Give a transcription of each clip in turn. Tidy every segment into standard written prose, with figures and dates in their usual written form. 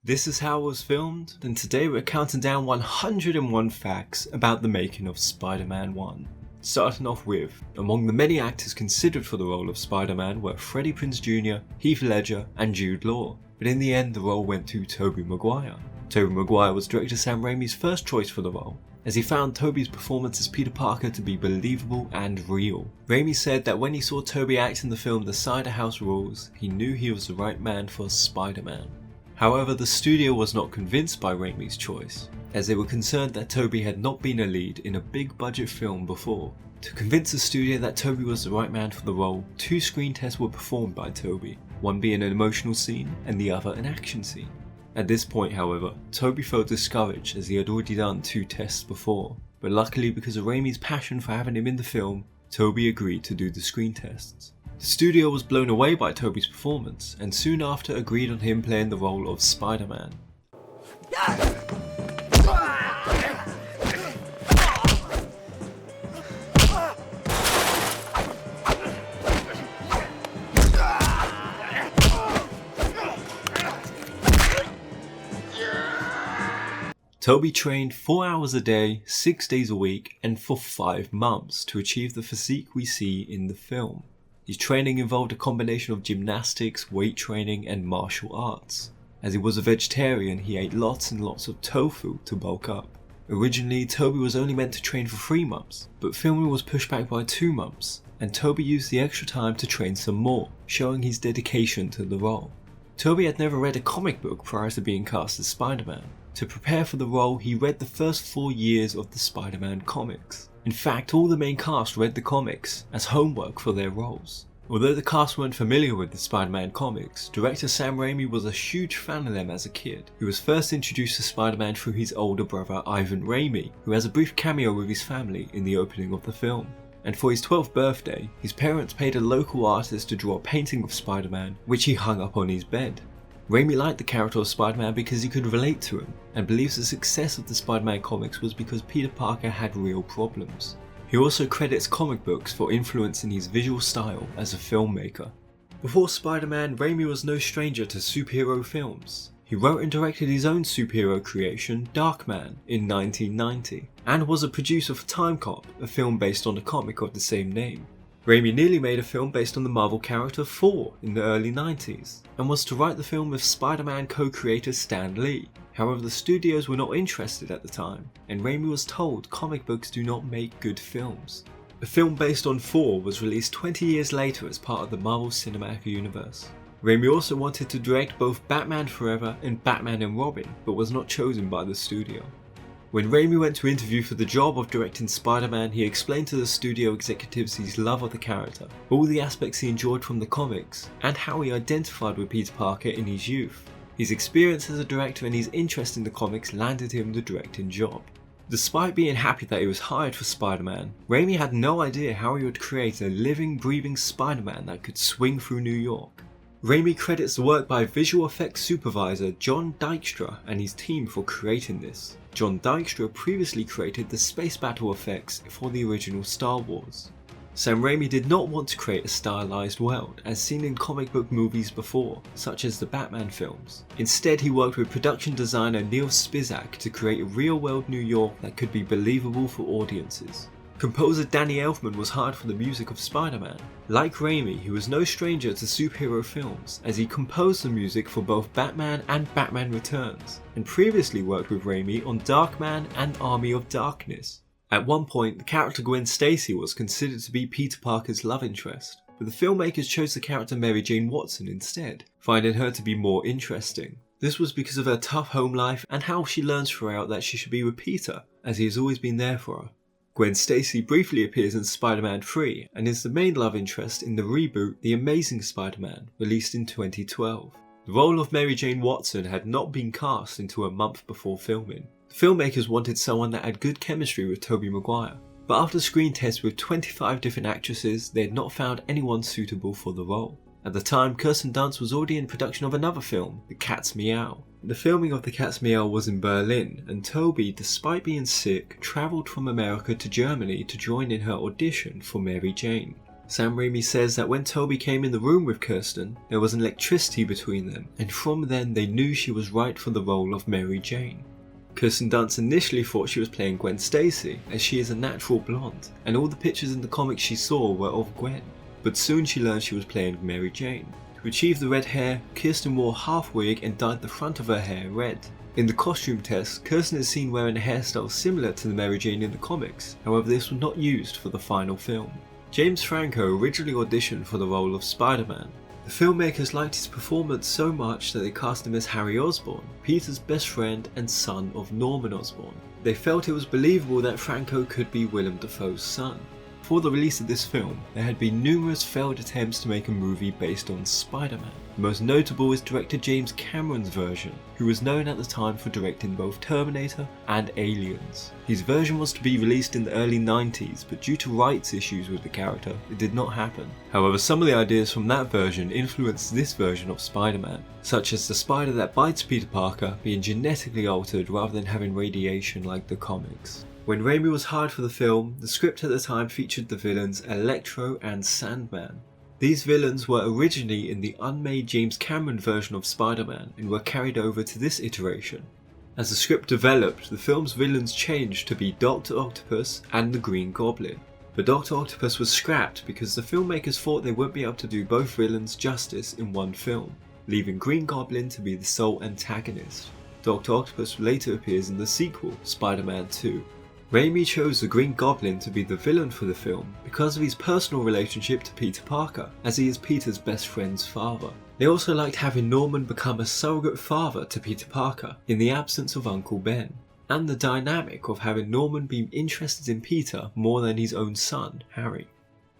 This is how it was filmed, and today we're counting down 101 facts about the making of Spider-Man 1. Starting off with, among the many actors considered for the role of Spider-Man were Freddie Prinze Jr., Heath Ledger and Jude Law, but in the end the role went to Tobey Maguire. Tobey Maguire was director Sam Raimi's first choice for the role, as he found Tobey's performance as Peter Parker to be believable and real. Raimi said that when he saw Tobey act in the film The Cider House Rules, he knew he was the right man for Spider-Man. However, the studio was not convinced by Raimi's choice, as they were concerned that Tobey had not been a lead in a big budget film before. To convince the studio that Tobey was the right man for the role, 2 screen tests were performed by Tobey, one being an emotional scene and the other an action scene. At this point, however, Tobey felt discouraged as he had already done 2 tests before, but luckily because of Raimi's passion for having him in the film, Tobey agreed to do the screen tests. The studio was blown away by Tobey's performance and soon after agreed on him playing the role of Spider-Man. Tobey trained 4 hours a day, 6 days a week, and for 5 months to achieve the physique we see in the film. His training involved a combination of gymnastics, weight training, and martial arts. As he was a vegetarian, he ate lots and lots of tofu to bulk up. Originally, Tobey was only meant to train for 3 months, but filming was pushed back by 2 months, and Tobey used the extra time to train some more, showing his dedication to the role. Tobey had never read a comic book prior to being cast as Spider-Man. To prepare for the role, he read the first 4 years of the Spider-Man comics. In fact, all the main cast read the comics as homework for their roles. Although the cast weren't familiar with the Spider-Man comics, director Sam Raimi was a huge fan of them as a kid. He was first introduced to Spider-Man through his older brother Ivan Raimi, who has a brief cameo with his family in the opening of the film. And for his 12th birthday, his parents paid a local artist to draw a painting of Spider-Man, which he hung up on his bed. Raimi liked the character of Spider-Man because he could relate to him, and believes the success of the Spider-Man comics was because Peter Parker had real problems. He also credits comic books for influencing his visual style as a filmmaker. Before Spider-Man, Raimi was no stranger to superhero films. He wrote and directed his own superhero creation, Darkman, in 1990, and was a producer for Time Cop, a film based on a comic of the same name. Raimi nearly made a film based on the Marvel character Thor in the early 90s, and was to write the film with Spider-Man co-creator Stan Lee. However, the studios were not interested at the time, and Raimi was told comic books do not make good films. A film based on Thor was released 20 years later as part of the Marvel Cinematic Universe. Raimi also wanted to direct both Batman Forever and Batman and Robin, but was not chosen by the studio. When Raimi went to interview for the job of directing Spider-Man, he explained to the studio executives his love of the character, all the aspects he enjoyed from the comics, and how he identified with Peter Parker in his youth. His experience as a director and his interest in the comics landed him the directing job. Despite being happy that he was hired for Spider-Man, Raimi had no idea how he would create a living, breathing Spider-Man that could swing through New York. Raimi credits the work by visual effects supervisor John Dykstra and his team for creating this. John Dykstra previously created the space battle effects for the original Star Wars. Sam Raimi did not want to create a stylized world as seen in comic book movies before, such as the Batman films. Instead, he worked with production designer Neil Spizak to create a real-world New York that could be believable for audiences. Composer Danny Elfman was hired for the music of Spider-Man. Like Raimi, he was no stranger to superhero films, as he composed the music for both Batman and Batman Returns, and previously worked with Raimi on Darkman and Army of Darkness. At one point, the character Gwen Stacy was considered to be Peter Parker's love interest, but the filmmakers chose the character Mary Jane Watson instead, finding her to be more interesting. This was because of her tough home life and how she learns throughout that she should be with Peter, as he has always been there for her. Gwen Stacy briefly appears in Spider-Man 3 and is the main love interest in the reboot The Amazing Spider-Man, released in 2012. The role of Mary Jane Watson had not been cast until a month before filming. The filmmakers wanted someone that had good chemistry with Tobey Maguire, but after screen tests with 25 different actresses, they had not found anyone suitable for the role. At the time, Kirsten Dunst was already in production of another film, The Cat's Meow. The filming of The Cat's Meow was in Berlin, and Tobey, despite being sick, travelled from America to Germany to join in her audition for Mary Jane. Sam Raimi says that when Tobey came in the room with Kirsten, there was an electricity between them, and from then they knew she was right for the role of Mary Jane. Kirsten Dunst initially thought she was playing Gwen Stacy, as she is a natural blonde, and all the pictures in the comics she saw were of Gwen, but soon she learned she was playing Mary Jane. To achieve the red hair, Kirsten wore a half wig and dyed the front of her hair red. In the costume test, Kirsten is seen wearing a hairstyle similar to the Mary Jane in the comics, however this was not used for the final film. James Franco originally auditioned for the role of Spider-Man. The filmmakers liked his performance so much that they cast him as Harry Osborn, Peter's best friend and son of Norman Osborn. They felt it was believable that Franco could be Willem Dafoe's son. Before the release of this film, there had been numerous failed attempts to make a movie based on Spider-Man. The most notable is director James Cameron's version, who was known at the time for directing both Terminator and Aliens. His version was to be released in the early 90s, but due to rights issues with the character, it did not happen. However, some of the ideas from that version influenced this version of Spider-Man, such as the spider that bites Peter Parker being genetically altered rather than having radiation like the comics. When Raimi was hired for the film, the script at the time featured the villains Electro and Sandman. These villains were originally in the unmade James Cameron version of Spider-Man and were carried over to this iteration. As the script developed, the film's villains changed to be Dr. Octopus and the Green Goblin. But Dr. Octopus was scrapped because the filmmakers thought they wouldn't be able to do both villains justice in one film, leaving Green Goblin to be the sole antagonist. Dr. Octopus later appears in the sequel, Spider-Man 2. Raimi chose the Green Goblin to be the villain for the film because of his personal relationship to Peter Parker, as he is Peter's best friend's father. They also liked having Norman become a surrogate father to Peter Parker in the absence of Uncle Ben, and the dynamic of having Norman be interested in Peter more than his own son, Harry.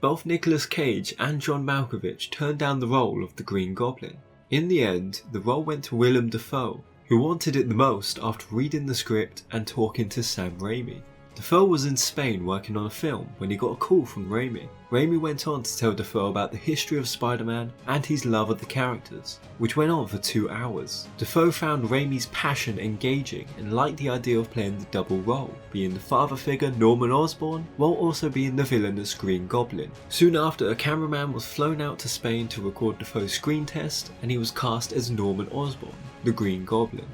Both Nicolas Cage and John Malkovich turned down the role of the Green Goblin. In the end, the role went to Willem Dafoe, who wanted it the most after reading the script and talking to Sam Raimi. Dafoe was in Spain working on a film when he got a call from Raimi. Raimi went on to tell Dafoe about the history of Spider-Man and his love of the characters, which went on for 2 hours. Dafoe found Raimi's passion engaging and liked the idea of playing the double role, being the father figure Norman Osborn while also being the villainous Green Goblin. Soon after, a cameraman was flown out to Spain to record Dafoe's screen test and he was cast as Norman Osborn, the Green Goblin.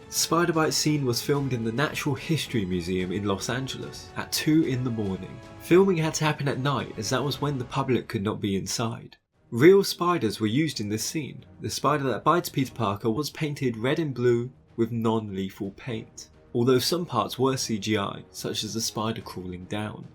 The Spider-Bite scene was filmed in the Natural History Museum in Los Angeles at 2 in the morning. Filming had to happen at night as that was when the public could not be inside. Real spiders were used in this scene. The spider that bites Peter Parker was painted red and blue with non-lethal paint, although some parts were CGI, such as the spider crawling down.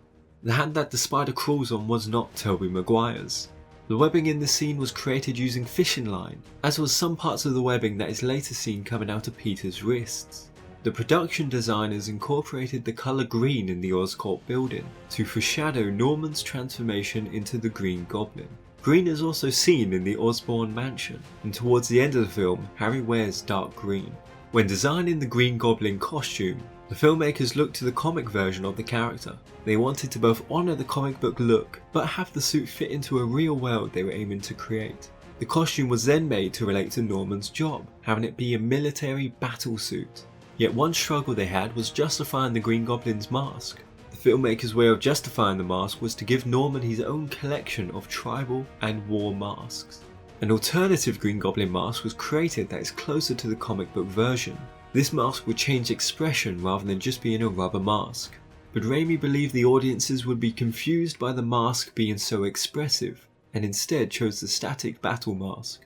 The hand that the spider crawls on was not Tobey Maguire's. The webbing in the scene was created using fishing line, as was some parts of the webbing that is later seen coming out of Peter's wrists. The production designers incorporated the colour green in the Oscorp building to foreshadow Norman's transformation into the Green Goblin. Green is also seen in the Osborn mansion, and towards the end of the film, Harry wears dark green. When designing the Green Goblin costume, the filmmakers looked to the comic version of the character. They wanted to both honour the comic book look, but have the suit fit into a real world they were aiming to create. The costume was then made to relate to Norman's job, having it be a military battle suit. Yet one struggle they had was justifying the Green Goblin's mask. The filmmakers' way of justifying the mask was to give Norman his own collection of tribal and war masks. An alternative Green Goblin mask was created that is closer to the comic book version. This mask would change expression rather than just being a rubber mask. But Raimi believed the audiences would be confused by the mask being so expressive, and instead chose the static battle mask.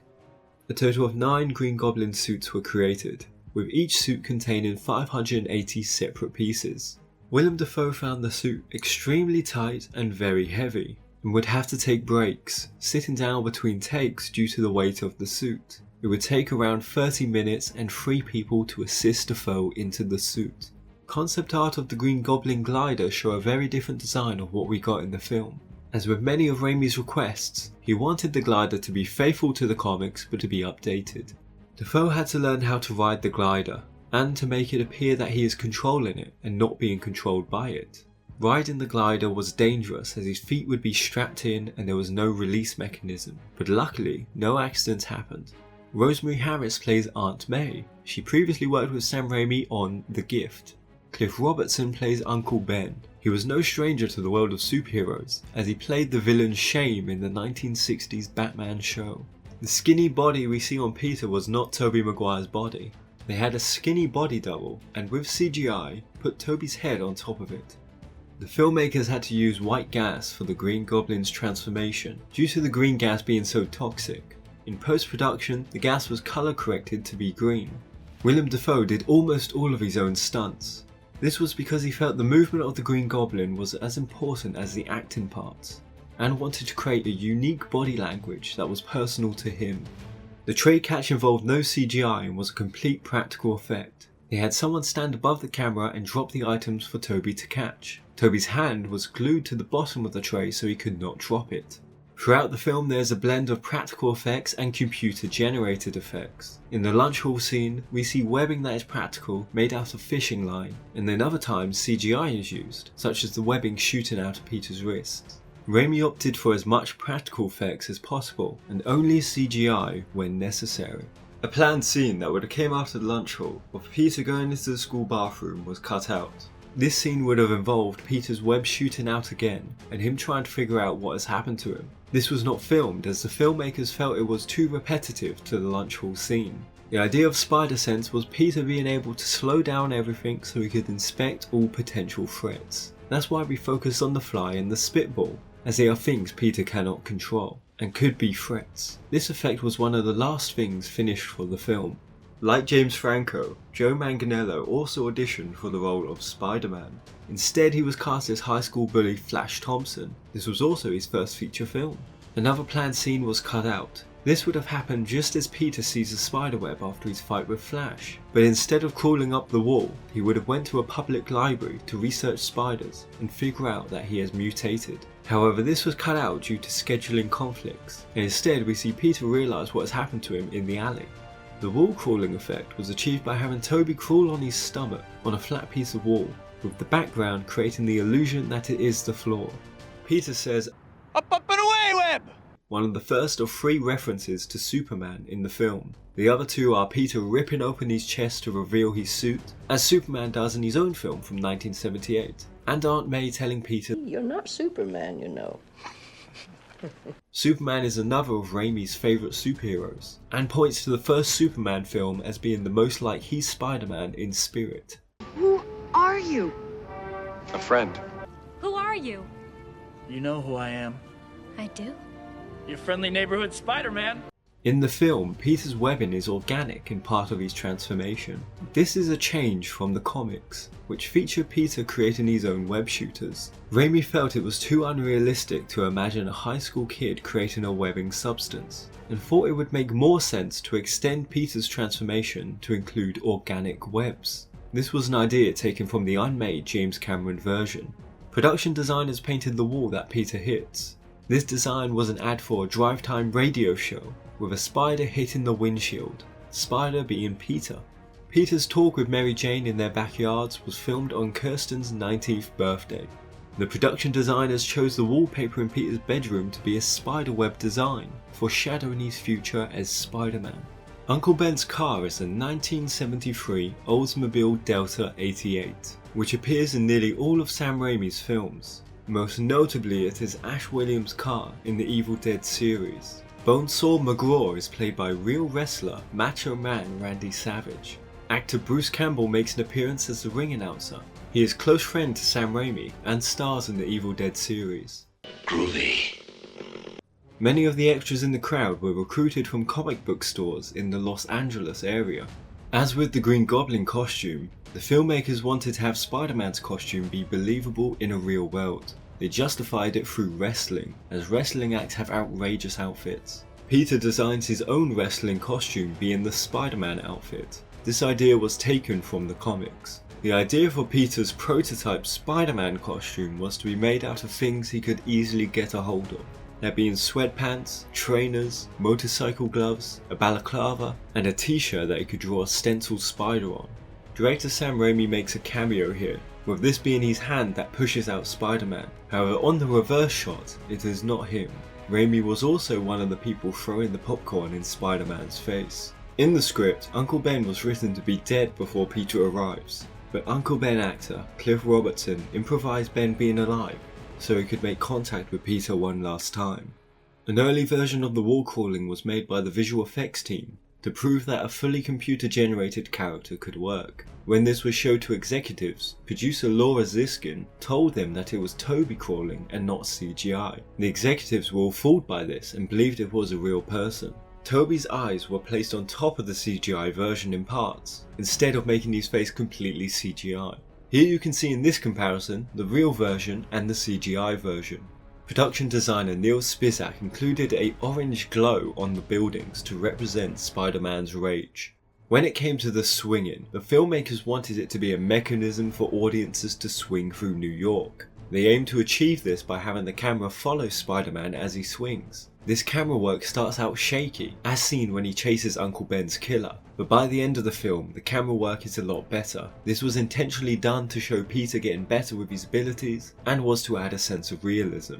A total of 9 Green Goblin suits were created, with each suit containing 580 separate pieces. Willem Dafoe found the suit extremely tight and very heavy, and would have to take breaks, sitting down between takes due to the weight of the suit. It would take around 30 minutes and 3 people to assist Dafoe into the suit. Concept art of the Green Goblin glider show a very different design of what we got in the film. As with many of Raimi's requests, he wanted the glider to be faithful to the comics but to be updated. Dafoe had to learn how to ride the glider, and to make it appear that he is controlling it and not being controlled by it. Riding the glider was dangerous as his feet would be strapped in and there was no release mechanism, but luckily no accidents happened. Rosemary Harris plays Aunt May. She previously worked with Sam Raimi on The Gift. Cliff Robertson plays Uncle Ben. He was no stranger to the world of superheroes, as he played the villain Shame in the 1960s Batman show. The skinny body we see on Peter was not Tobey Maguire's body. They had a skinny body double, and with CGI, put Tobey's head on top of it. The filmmakers had to use white gas for the Green Goblin's transformation, due to the green gas being so toxic. In post-production, the gas was colour corrected to be green. Willem Dafoe did almost all of his own stunts. This was because he felt the movement of the Green Goblin was as important as the acting parts, and wanted to create a unique body language that was personal to him. The trade catch involved no CGI and was a complete practical effect. They had someone stand above the camera and drop the items for Tobey to catch. Tobey's hand was glued to the bottom of the tray so he could not drop it. Throughout the film there is a blend of practical effects and computer generated effects. In the lunch hall scene we see webbing that is practical made out of fishing line, and then other times CGI is used, such as the webbing shooting out of Peter's wrists. Raimi opted for as much practical effects as possible and only CGI when necessary. A planned scene that would have came after the lunch hall of Peter going into the school bathroom was cut out. This scene would have involved Peter's web shooting out again and him trying to figure out what has happened to him. This was not filmed as the filmmakers felt it was too repetitive to the lunch hall scene. The idea of spider sense was Peter being able to slow down everything so he could inspect all potential threats. That's why we focus on the fly and the spitball, as they are things Peter cannot control and could be threats. This effect was one of the last things finished for the film. Like James Franco, Joe Manganiello also auditioned for the role of Spider-Man. Instead he was cast as high school bully Flash Thompson. This was also his first feature film. Another planned scene was cut out. This would have happened just as Peter sees a spiderweb after his fight with Flash, but instead of crawling up the wall, he would have went to a public library to research spiders and figure out that he has mutated. However, this was cut out due to scheduling conflicts, and instead we see Peter realise what has happened to him in the alley. The wall crawling effect was achieved by having Tobey crawl on his stomach on a flat piece of wall, with the background creating the illusion that it is the floor. Peter says, "Up, up and away, Web!" One of the first of 3 references to Superman in the film. The other 2 are Peter ripping open his chest to reveal his suit, as Superman does in his own film from 1978, and Aunt May telling Peter, "You're not Superman, you know." Superman is another of Raimi's favourite superheroes, and points to the first Superman film as being the most like he's Spider-Man in spirit. Who are you? A friend. Who are you? You know who I am. I do. Your friendly neighborhood Spider-Man. In the film, Peter's webbing is organic and part of his transformation. This is a change from the comics, which feature Peter creating his own web shooters. Raimi felt it was too unrealistic to imagine a high school kid creating a webbing substance, and thought it would make more sense to extend Peter's transformation to include organic webs. This was an idea taken from the unmade James Cameron version. Production designers painted the wall that Peter hits. This design was an ad for a drive time radio show, with a spider hitting the windshield, spider being Peter. Peter's talk with Mary Jane in their backyards was filmed on Kirsten's 19th birthday. The production designers chose the wallpaper in Peter's bedroom to be a spiderweb design, foreshadowing his future as Spider-Man. Uncle Ben's car is a 1973 Oldsmobile Delta 88, which appears in nearly all of Sam Raimi's films. Most notably it is Ash Williams' car in the Evil Dead series. Bonesaw McGraw is played by real wrestler Macho Man Randy Savage. Actor Bruce Campbell makes an appearance as the ring announcer. He is close friend to Sam Raimi and stars in the Evil Dead series. Groovy. Many of the extras in the crowd were recruited from comic book stores in the Los Angeles area. As with the Green Goblin costume, the filmmakers wanted to have Spider-Man's costume be believable in a real world. They justified it through wrestling, as wrestling acts have outrageous outfits. Peter designs his own wrestling costume being the Spider-Man outfit. This idea was taken from the comics. The idea for Peter's prototype Spider-Man costume was to be made out of things he could easily get a hold of. There being sweatpants, trainers, motorcycle gloves, a balaclava, and a t-shirt that he could draw a stenciled spider on. Director Sam Raimi makes a cameo here, with this being his hand that pushes out Spider-Man. However, on the reverse shot, it is not him. Raimi was also one of the people throwing the popcorn in Spider-Man's face. In the script, Uncle Ben was written to be dead before Peter arrives. but Uncle Ben actor Cliff Robertson improvised Ben being alive so he could make contact with Peter one last time. An early version of the wall crawling was made by the visual effects team to prove that a fully computer generated character could work. When this was showed to executives, producer Laura Ziskin told them that it was Tobey crawling and not CGI. The executives were all fooled by this and believed it was a real person. Tobey's eyes were placed on top of the CGI version in parts, instead of making his face completely CGI. Here you can see in this comparison the real version and the CGI version. Production designer Neil Spizak included an orange glow on the buildings to represent Spider-Man's rage. When it came to the swinging, the filmmakers wanted it to be a mechanism for audiences to swing through New York. They aimed to achieve this by having the camera follow Spider-Man as he swings. This camera work starts out shaky, as seen when he chases Uncle Ben's killer, but by the end of the film, the camera work is a lot better. This was intentionally done to show Peter getting better with his abilities, and was to add a sense of realism.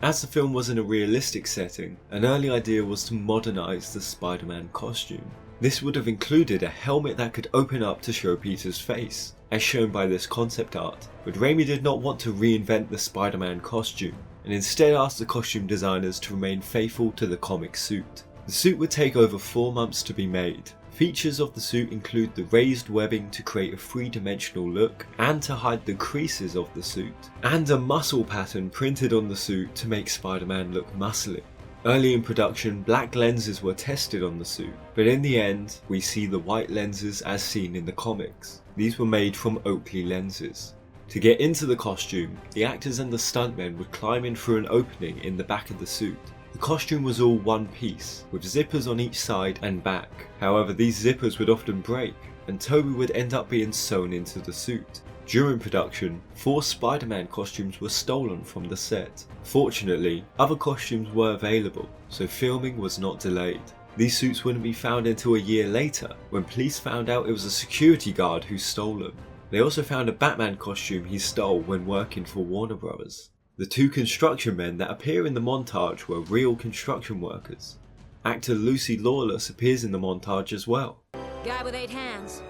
As the film was in a realistic setting, an early idea was to modernise the Spider-Man costume. This would have included a helmet that could open up to show Peter's face, as shown by this concept art, but Raimi did not want to reinvent the Spider-Man costume, and instead asked the costume designers to remain faithful to the comic suit. The suit would take over 4 months to be made. Features of the suit include the raised webbing to create a 3-dimensional look and to hide the creases of the suit, and a muscle pattern printed on the suit to make Spider-Man look muscly. Early in production, black lenses were tested on the suit, but in the end, we see the white lenses as seen in the comics. These were made from Oakley lenses. To get into the costume, the actors and the stuntmen would climb in through an opening in the back of the suit. The costume was all one piece, with zippers on each side and back. However, these zippers would often break, and Tobey would end up being sewn into the suit. During production, 4 Spider-Man costumes were stolen from the set. Fortunately, other costumes were available, so filming was not delayed. These suits wouldn't be found until a year later, when police found out it was a security guard who stole them. They also found a Batman costume he stole when working for Warner Bros. The 2 construction men that appear in the montage were real construction workers. Actor Lucy Lawless appears in the montage as well. Guy with 8 hands.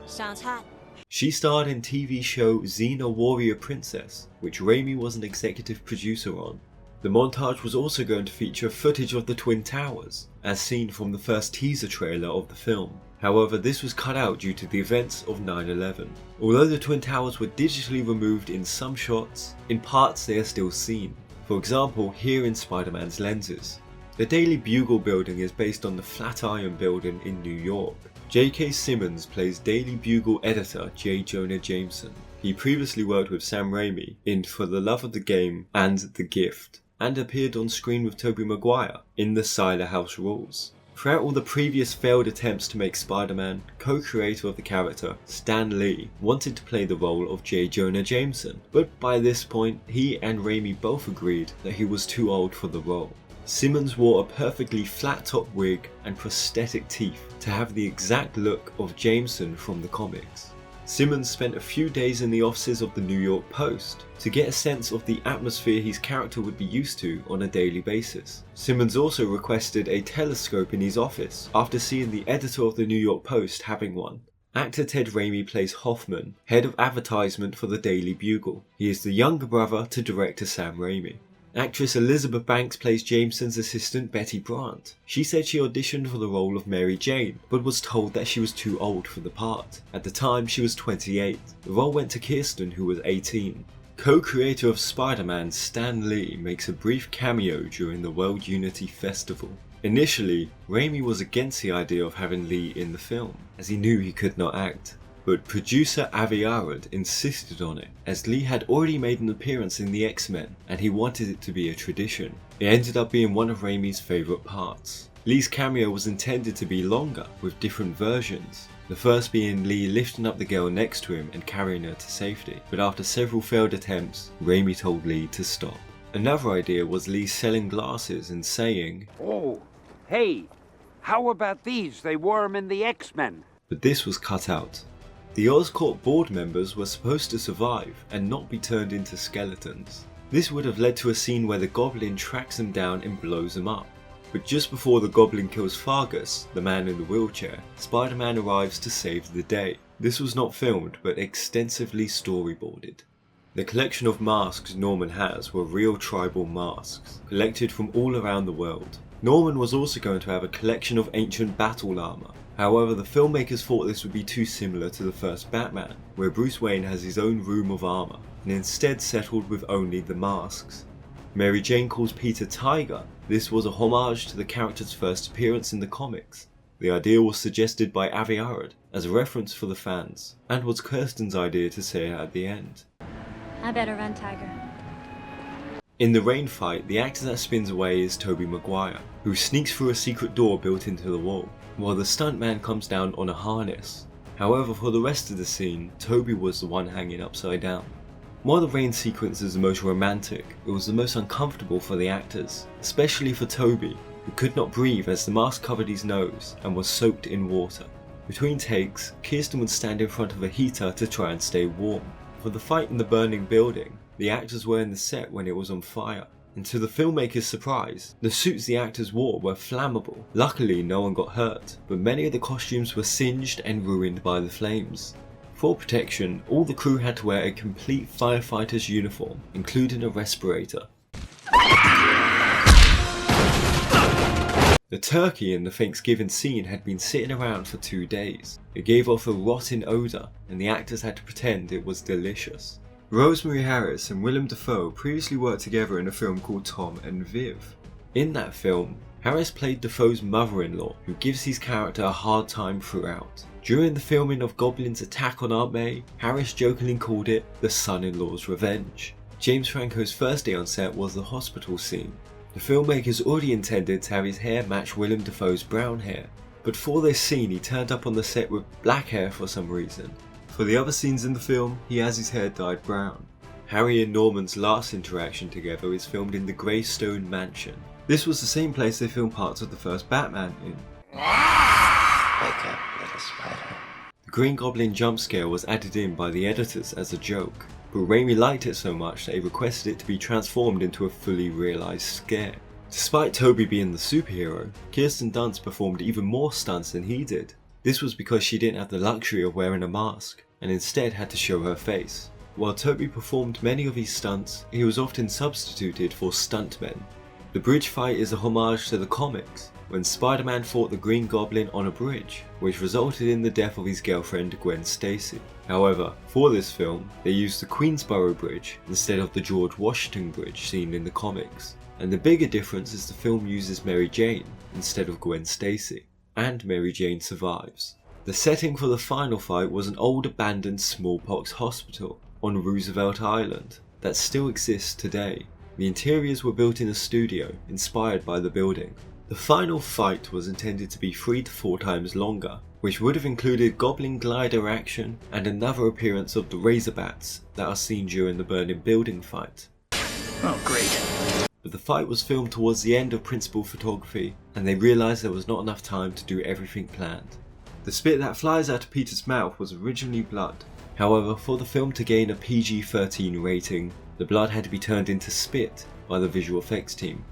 Sounds hot. She starred in TV show Xena Warrior Princess, which Raimi was an executive producer on. The montage was also going to feature footage of the Twin Towers, as seen from the first teaser trailer of the film. However, this was cut out due to the events of 9/11. Although the Twin Towers were digitally removed in some shots, in parts they are still seen. For example, here in Spider-Man's lenses. The Daily Bugle building is based on the Flatiron building in New York. J.K. Simmons plays Daily Bugle editor J. Jonah Jameson. He previously worked with Sam Raimi in For the Love of the Game and The Gift, and appeared on screen with Tobey Maguire in The Cider House Rules. Throughout all the previous failed attempts to make Spider-Man, co-creator of the character, Stan Lee, wanted to play the role of J. Jonah Jameson, but by this point, he and Raimi both agreed that he was too old for the role. Simmons wore a perfectly flat-top wig and prosthetic teeth to have the exact look of Jameson from the comics. Simmons spent a few days in the offices of the New York Post to get a sense of the atmosphere his character would be used to on a daily basis. Simmons also requested a telescope in his office after seeing the editor of the New York Post having one. Actor Ted Raimi plays Hoffman, head of advertisement for the Daily Bugle. He is the younger brother to director Sam Raimi. Actress Elizabeth Banks plays Jameson's assistant Betty Brandt. She said she auditioned for the role of Mary Jane, but was told that she was too old for the part. At the time, she was 28. The role went to Kirsten, who was 18. Co-creator of Spider-Man, Stan Lee, makes a brief cameo during the World Unity Festival. Initially, Raimi was against the idea of having Lee in the film, as he knew he could not act. But producer Avi Arad insisted on it, as Lee had already made an appearance in the X-Men, and he wanted it to be a tradition. It ended up being one of Raimi's favourite parts. Lee's cameo was intended to be longer, with different versions. The first being Lee lifting up the girl next to him and carrying her to safety, but after several failed attempts, Raimi told Lee to stop. Another idea was Lee selling glasses and saying, "Oh, hey, how about these? They wore them in the X-Men." But this was cut out. The Oscorp board members were supposed to survive and not be turned into skeletons. This would have led to a scene where the Goblin tracks them down and blows them up. But just before the Goblin kills Fargus, the man in the wheelchair, Spider-Man arrives to save the day. This was not filmed, but extensively storyboarded. The collection of masks Norman has were real tribal masks, collected from all around the world. Norman was also going to have a collection of ancient battle armour. However, the filmmakers thought this would be too similar to the first Batman, where Bruce Wayne has his own room of armour, and instead settled with only the masks. Mary Jane calls Peter Tiger. This was a homage to the character's first appearance in the comics. The idea was suggested by Avi Arad as a reference for the fans, and was Kirsten's idea to say it at the end. I better run, Tiger. In the rain fight, the actor that spins away is Tobey Maguire, who sneaks through a secret door built into the wall, while the stuntman comes down on a harness. However, for the rest of the scene, Tobey was the one hanging upside down. While the rain sequence is the most romantic, it was the most uncomfortable for the actors, especially for Tobey, who could not breathe as the mask covered his nose and was soaked in water. Between takes, Kirsten would stand in front of a heater to try and stay warm. For the fight in the burning building, the actors were in the set when it was on fire, and to the filmmakers' surprise, the suits the actors wore were flammable. Luckily, no one got hurt, but many of the costumes were singed and ruined by the flames. For protection, all the crew had to wear a complete firefighter's uniform, including a respirator. The turkey in the Thanksgiving scene had been sitting around for 2 days. It gave off a rotten odour, and the actors had to pretend it was delicious. Rosemary Harris and Willem Dafoe previously worked together in a film called Tom and Viv. In that film, Harris played Dafoe's mother-in-law, who gives his character a hard time throughout. During the filming of Goblin's attack on Aunt May, Harris jokingly called it the son-in-law's revenge. James Franco's first day on set was the hospital scene. The filmmakers already intended to have his hair match Willem Dafoe's brown hair, but for this scene he turned up on the set with black hair for some reason. For the other scenes in the film, he has his hair dyed brown. Harry and Norman's last interaction together is filmed in the Greystone Mansion. This was the same place they filmed parts of the first Batman in. Wake up, little spider. The Green Goblin jump scare was added in by the editors as a joke, but Raimi liked it so much that he requested it to be transformed into a fully realised scare. Despite Tobey being the superhero, Kirsten Dunst performed even more stunts than he did. This was because she didn't have the luxury of wearing a mask, and instead had to show her face. While Tobey performed many of his stunts, he was often substituted for stuntmen. The bridge fight is a homage to the comics, when Spider-Man fought the Green Goblin on a bridge, which resulted in the death of his girlfriend Gwen Stacy. However, for this film, they used the Queensboro Bridge instead of the George Washington Bridge seen in the comics. And the bigger difference is the film uses Mary Jane instead of Gwen Stacy, and Mary Jane survives. The setting for the final fight was an old abandoned smallpox hospital on Roosevelt Island that still exists today. The interiors were built in a studio inspired by the building. The final fight was intended to be 3 to 4 times longer, which would have included Goblin glider action and another appearance of the Razorbats that are seen during the burning building fight. Oh, great. But the fight was filmed towards the end of principal photography, and they realised there was not enough time to do everything planned. The spit that flies out of Peter's mouth was originally blood. However, for the film to gain a PG-13 rating, the blood had to be turned into spit by the visual effects team.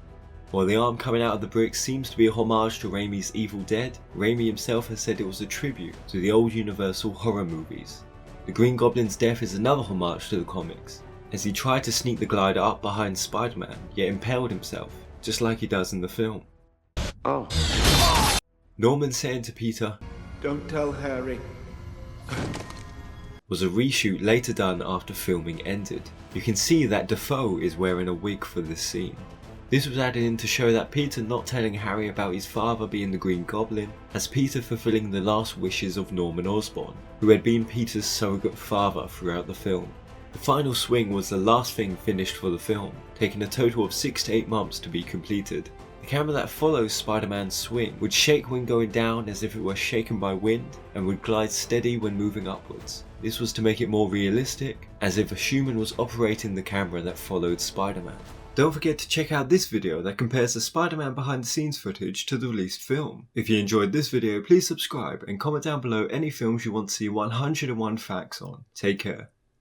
While the arm coming out of the brick seems to be a homage to Raimi's Evil Dead, Raimi himself has said it was a tribute to the old Universal horror movies. The Green Goblin's death is another homage to the comics, as he tried to sneak the glider up behind Spider-Man, yet impaled himself, just like he does in the film. Oh. Norman saying to Peter, "Don't tell Harry." was a reshoot later done after filming ended. You can see that Dafoe is wearing a wig for this scene. This was added in to show that Peter not telling Harry about his father being the Green Goblin, as Peter fulfilling the last wishes of Norman Osborn, who had been Peter's surrogate father throughout the film. The final swing was the last thing finished for the film, taking a total of 6 to 8 months to be completed. The camera that follows Spider-Man's swing would shake when going down as if it were shaken by wind, and would glide steady when moving upwards. This was to make it more realistic, as if a human was operating the camera that followed Spider-Man. Don't forget to check out this video that compares the Spider-Man behind the scenes footage to the released film. If you enjoyed this video, please subscribe and comment down below any films you want to see 101 facts on. Take care.